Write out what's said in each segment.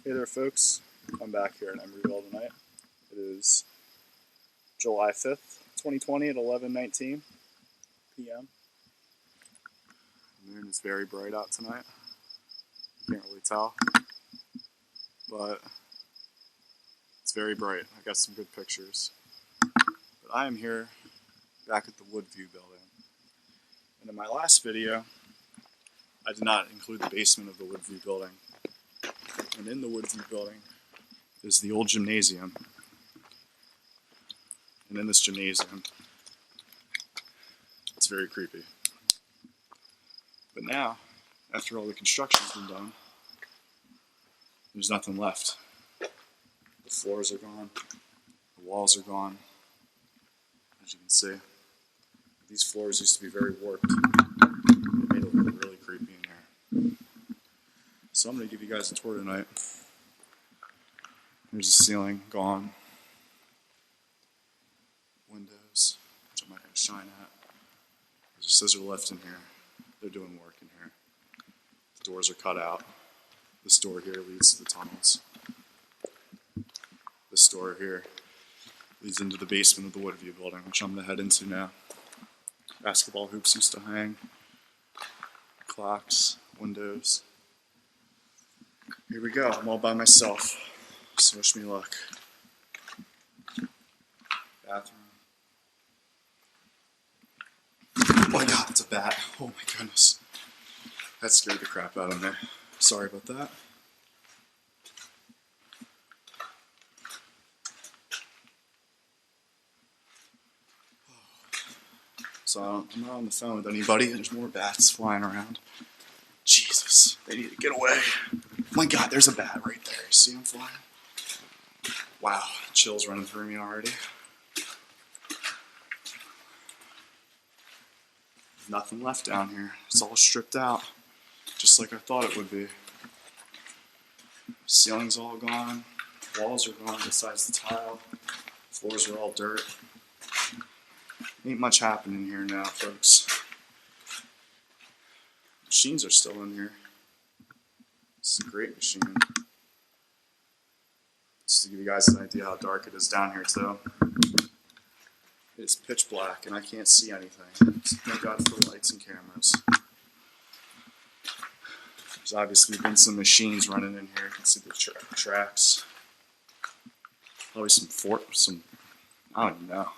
Hey there folks, I'm back here in Embreeville tonight. It is July 5th, 2020 at 11:19 p.m. The moon is very bright out tonight. You can't really tell, but it's very bright. I got some good pictures. But I am here back at the Woodview building. And in my last video, I did not include the basement of the Woodview building. And in the Woodview building is the old gymnasium. And in this gymnasium, it's very creepy. But now, after all the construction's been done, there's nothing left. The floors are gone, the walls are gone, as you can see. These floors used to be very warped. It made it look really creepy in here. So I'm going to give you guys a tour tonight. There's the ceiling gone. Windows, which I'm not going to shine at. There's a scissor lift in here. They're doing work in here. The doors are cut out. This door here leads to the tunnels. This door here leads into the basement of the Woodview building, which I'm going to head into now. Basketball hoops used to hang. Clocks, windows. Here we go, I'm all by myself. So wish me luck. Bathroom. Oh my god, it's a bat. Oh my goodness. That scared the crap out of me. Sorry about that. So I'm not on the phone with anybody. There's more bats flying around. Jesus, they need to get away. Oh my god, there's a bat right there. You see him flying? Wow, chills running through me already. There's nothing left down here. It's all stripped out, just like I thought it would be. Ceiling's all gone. Walls are gone besides the tile. Floors are all dirt. Ain't much happening here now, folks. Machines are still in here. It's a great machine. Just to give you guys an idea how dark it is down here too. It's pitch black and I can't see anything. So thank God for lights and cameras. There's obviously been some machines running in here. You can see the tracks. Probably some, I don't even know.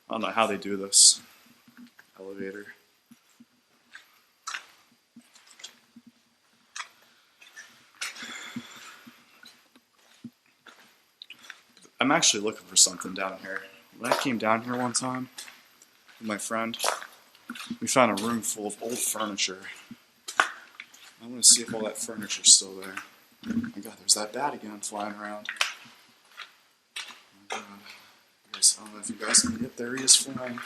I don't know how they do this. Elevator. I'm actually looking for something down here. When I came down here one time with my friend, we found a room full of old furniture. I want to see if all that furniture's still there. Oh my god, there's that bat again flying around. Oh my god. I don't know if you guys can get there. He is flying.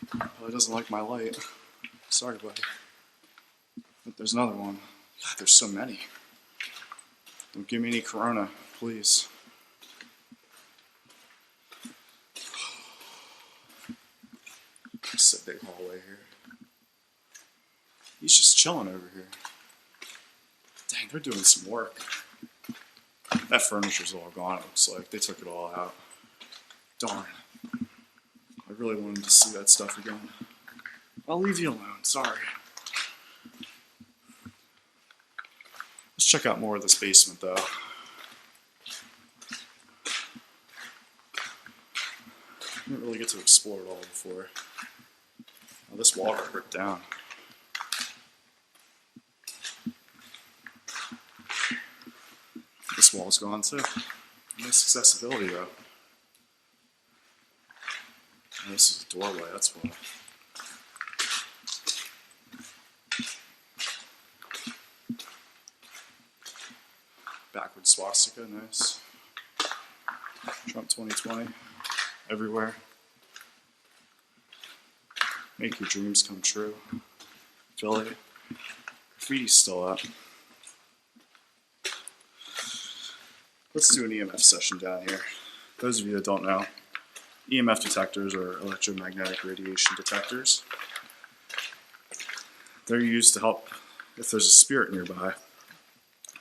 Probably doesn't like my light. Sorry, buddy. But there's another one. God, there's so many. Don't give me any corona, please. It's a big hallway here. He's just chilling over here. Dang, they're doing some work. That furniture's all gone, it looks like. They took it all out. Darn. I really wanted to see that stuff again. I'll leave you alone, sorry. Let's check out more of this basement, though. I didn't really get to explore it all before. Oh, this wall got ripped down. This wall's gone too. Nice accessibility though. Oh, this is a doorway, that's why. Backward swastika, nice. Trump 2020, everywhere. Make your dreams come true. Philly. Graffiti's still up. Let's do an EMF session down here. Those of you that don't know, EMF detectors are electromagnetic radiation detectors. They're used to help if there's a spirit nearby.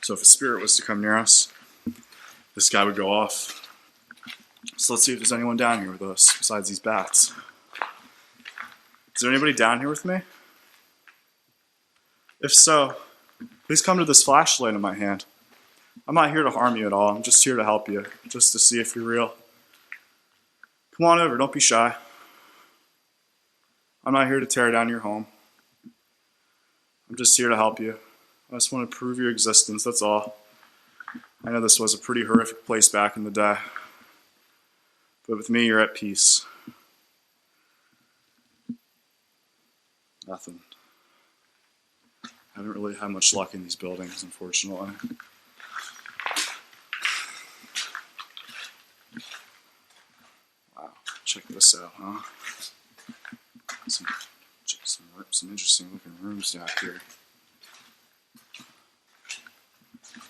So if a spirit was to come near us, this guy would go off. So let's see if there's anyone down here with us besides these bats. Is there anybody down here with me? If so, please come to this flashlight in my hand. I'm not here to harm you at all. I'm just here to help you, just to see if you're real. Come on over, don't be shy. I'm not here to tear down your home. I'm just here to help you. I just want to prove your existence, that's all. I know this was a pretty horrific place back in the day. But with me, you're at peace. Nothing. I haven't really had much luck in these buildings, unfortunately. Wow, check this out, huh? Some interesting looking rooms down here.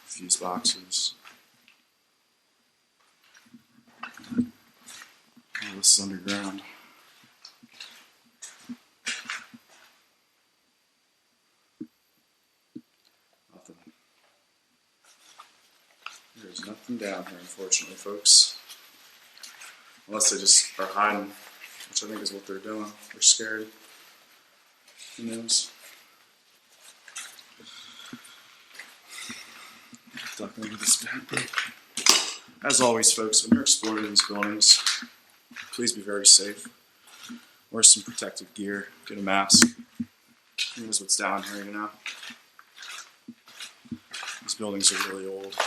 Fuse boxes. Oh, this is underground. Nothing. There's nothing down here, unfortunately, folks. Unless they just are hiding, which I think is what they're doing. They're scared. Who knows? Ducking into this bed. As always, folks, when you're exploring these buildings, please be very safe. Wear some protective gear. Get a mask. Who knows what's down here, you know? These buildings are really old.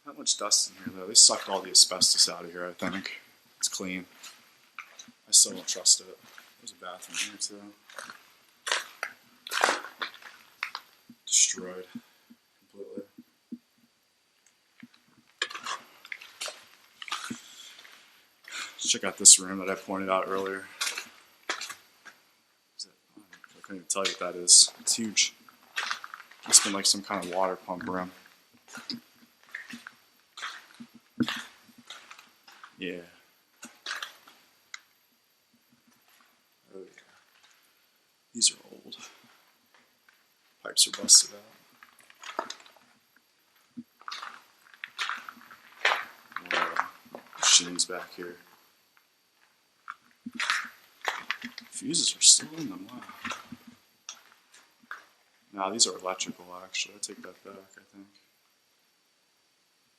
Not much dust in here, though. They sucked all the asbestos out of here, I think. It's clean. I still don't trust it. There's a bathroom here, too. Destroyed completely. Let's check out this room that I pointed out earlier. I couldn't even tell you what that is. It's huge. It's been like some kind of water pump room. Yeah. Oh yeah. These are old. Pipes are busted out. Machines back here. Fuses are still in them, wow. Nah, these are electrical actually. I take that back, I think.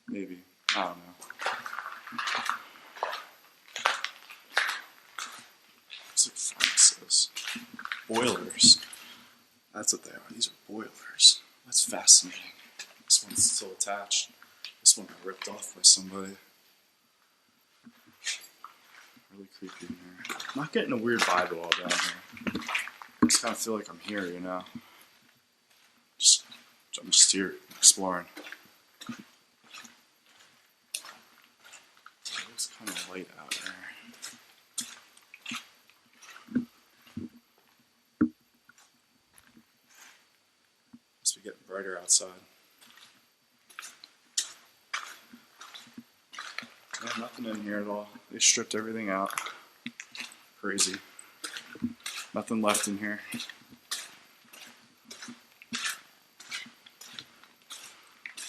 Maybe. I don't know. Looks like furnaces. Boilers. That's what they are. These are boilers. That's fascinating. This one's still attached. This one got ripped off by somebody. Really creepy in here. I'm not getting a weird vibe at all down here. I just kind of feel like I'm here, you know? I'm just here exploring. It looks kind of light out there. Must be getting brighter outside. Yeah, nothing in here at all. They stripped everything out. Crazy. Nothing left in here.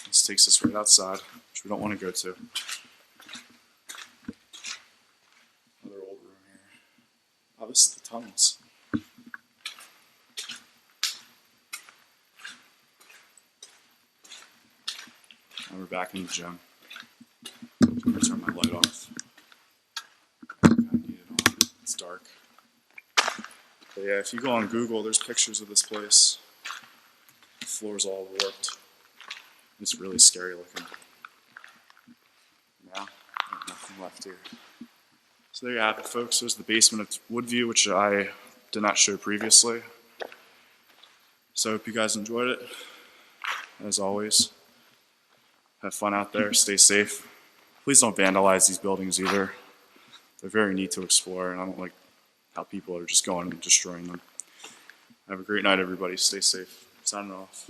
This takes us right outside, which we don't want to go to. Another old room here. Oh, this is the tunnels. Now we're back in the gym. I'm going to turn my light off. I need it on. It's dark. But yeah, if you go on Google, there's pictures of this place. The floor's all warped. It's really scary looking. Yeah, nothing left here. So there you have it, folks. There's the basement of Woodview, which I did not show previously. So I hope you guys enjoyed it. As always, have fun out there. Stay safe. Please don't vandalize these buildings either. They're very neat to explore, and I don't like how people are just going and destroying them. Have a great night, everybody. Stay safe. Signing off.